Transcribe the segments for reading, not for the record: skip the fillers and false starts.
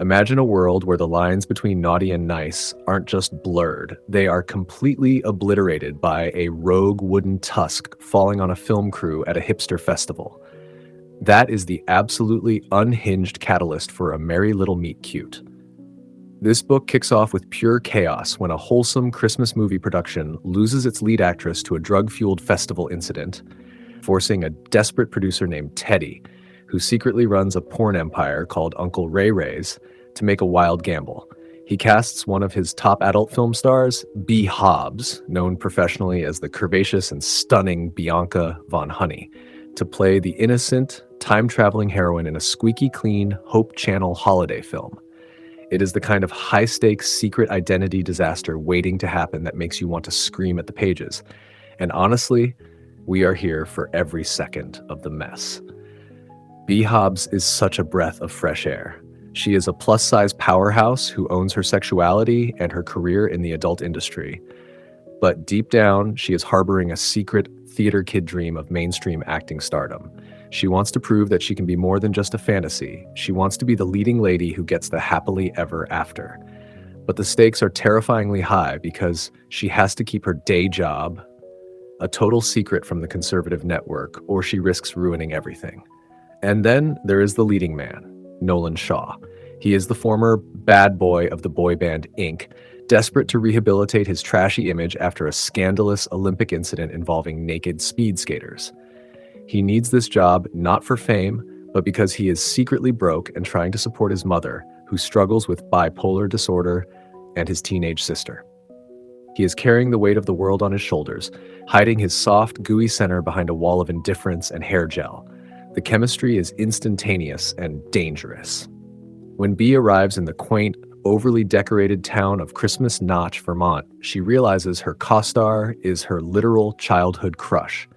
Imagine a world where the lines between naughty and nice aren't just blurred, they are completely obliterated by a rogue wooden tusk falling on a film crew at a hipster festival. That is the absolutely unhinged catalyst for a merry little meet cute. This book kicks off with pure chaos when a wholesome Christmas movie production loses its lead actress to a drug-fueled festival incident, forcing a desperate producer named Teddy, who secretly runs a porn empire called Uncle Ray Ray's, to make a wild gamble. He casts one of his top adult film stars, B. Hobbs, known professionally as the curvaceous and stunning Bianca Von Honey, to play the innocent, time-traveling heroine in a squeaky-clean Hope Channel holiday film. It is the kind of high-stakes secret identity disaster waiting to happen that makes you want to scream at the pages. And honestly, we are here for every second of the mess. B. Hobbs is such a breath of fresh air. She is a plus-size powerhouse who owns her sexuality and her career in the adult industry. But deep down, she is harboring a secret theater kid dream of mainstream acting stardom. She wants to prove that she can be more than just a fantasy. She wants to be the leading lady who gets the happily ever after. But the stakes are terrifyingly high because she has to keep her day job a total secret from the conservative network, or she risks ruining everything. And then there is the leading man, Nolan Shaw. He is the former bad boy of the boy band Inc., desperate to rehabilitate his trashy image after a scandalous Olympic incident involving naked speed skaters. He needs this job not for fame, but because he is secretly broke and trying to support his mother, who struggles with bipolar disorder, and his teenage sister. He is carrying the weight of the world on his shoulders, hiding his soft, gooey center behind a wall of indifference and hair gel. The chemistry is instantaneous and dangerous. When Bee arrives in the quaint, overly decorated town of Christmas Notch, Vermont, she realizes her co-star is her literal childhood crush.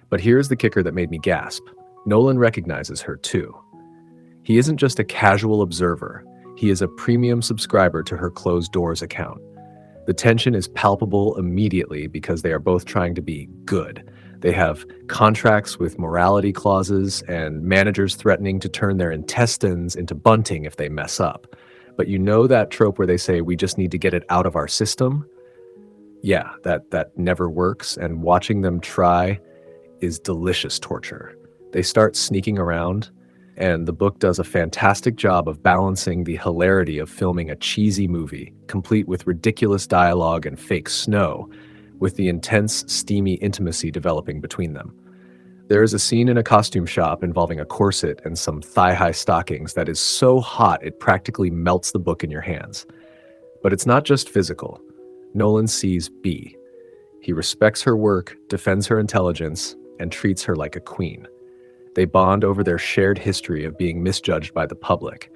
But here's the kicker that made me gasp. Nolan recognizes her too. He isn't just a casual observer. He is a premium subscriber to her closed doors account. The tension is palpable immediately because they are both trying to be good. They have contracts with morality clauses and managers threatening to turn their intestines into bunting if they mess up. But you know that trope where they say, we just need to get it out of our system? Yeah, that never works, and watching them try is delicious torture. They start sneaking around, and the book does a fantastic job of balancing the hilarity of filming a cheesy movie, complete with ridiculous dialogue and fake snow, with the intense, steamy intimacy developing between them. There is a scene in a costume shop involving a corset and some thigh-high stockings that is so hot it practically melts the book in your hands. But it's not just physical. Nolan sees Bee. He respects her work, defends her intelligence, and treats her like a queen. They bond over their shared history of being misjudged by the public.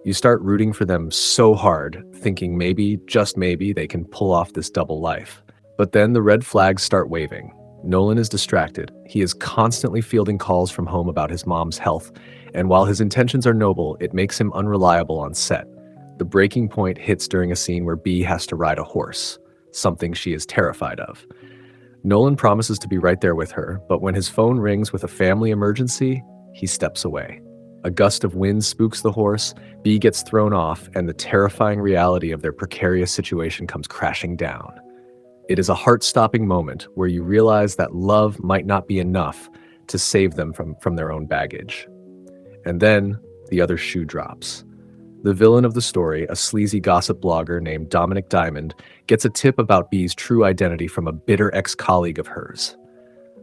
You start rooting for them so hard, thinking maybe, just maybe, they can pull off this double life. But then the red flags start waving. Nolan is distracted. He is constantly fielding calls from home about his mom's health, and while his intentions are noble, it makes him unreliable on set. The breaking point hits during a scene where Bee has to ride a horse, something she is terrified of. Nolan promises to be right there with her, but when his phone rings with a family emergency, he steps away. A gust of wind spooks the horse, Bee gets thrown off, and the terrifying reality of their precarious situation comes crashing down. It is a heart-stopping moment where you realize that love might not be enough to save them from their own baggage. And then the other shoe drops. The villain of the story, a sleazy gossip blogger named Dominic Diamond, gets a tip about Bee's true identity from a bitter ex-colleague of hers.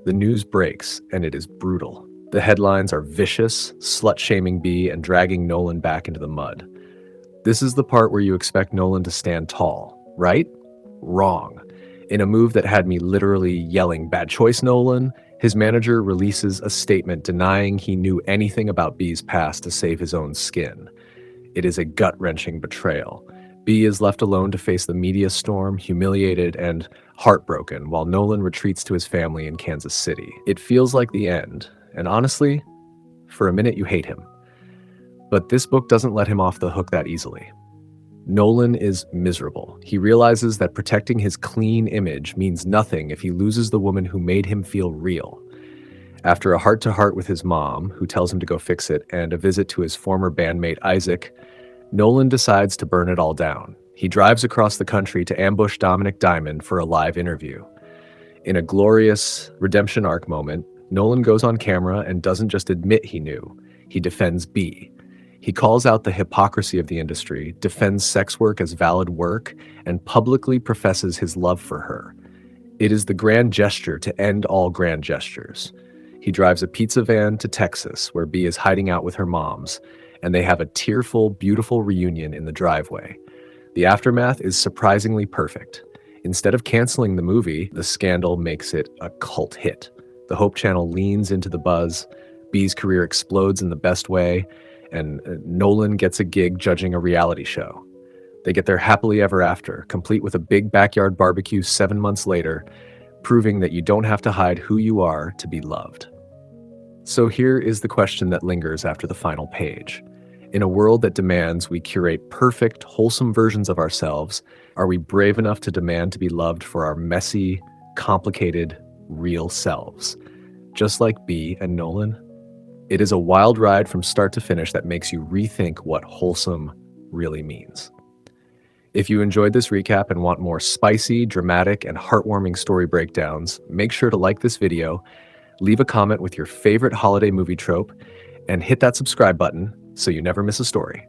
The news breaks, and it is brutal. The headlines are vicious, slut-shaming Bee and dragging Nolan back into the mud. This is the part where you expect Nolan to stand tall, right? Wrong. In a move that had me literally yelling, "Bad choice, Nolan," his manager releases a statement denying he knew anything about Bee's past to save his own skin. It is a gut-wrenching betrayal. Bee is left alone to face the media storm, humiliated and heartbroken, while Nolan retreats to his family in Kansas City. It feels like the end, and honestly, for a minute you hate him. But this book doesn't let him off the hook that easily. Nolan is miserable. He realizes that protecting his clean image means nothing if he loses the woman who made him feel real. After a heart-to-heart with his mom, who tells him to go fix it, and a visit to his former bandmate Isaac, Nolan decides to burn it all down. He drives across the country to ambush Dominic Diamond for a live interview. In a glorious redemption arc moment, Nolan goes on camera and doesn't just admit he knew. He defends B. He calls out the hypocrisy of the industry, defends sex work as valid work, and publicly professes his love for her. It is the grand gesture to end all grand gestures. He drives a pizza van to Texas, where B is hiding out with her moms, and they have a tearful, beautiful reunion in the driveway. The aftermath is surprisingly perfect. Instead of canceling the movie, the scandal makes it a cult hit. The Hope Channel leans into the buzz, B's career explodes in the best way, and Nolan gets a gig judging a reality show. They get their happily ever after, complete with a big backyard barbecue 7 months later, proving that you don't have to hide who you are to be loved. So here is the question that lingers after the final page. In a world that demands we curate perfect, wholesome versions of ourselves, are we brave enough to demand to be loved for our messy, complicated, real selves? Just like B and Nolan? It is a wild ride from start to finish that makes you rethink what wholesome really means. If you enjoyed this recap and want more spicy, dramatic, and heartwarming story breakdowns, make sure to like this video, leave a comment with your favorite holiday movie trope, and hit that subscribe button so you never miss a story.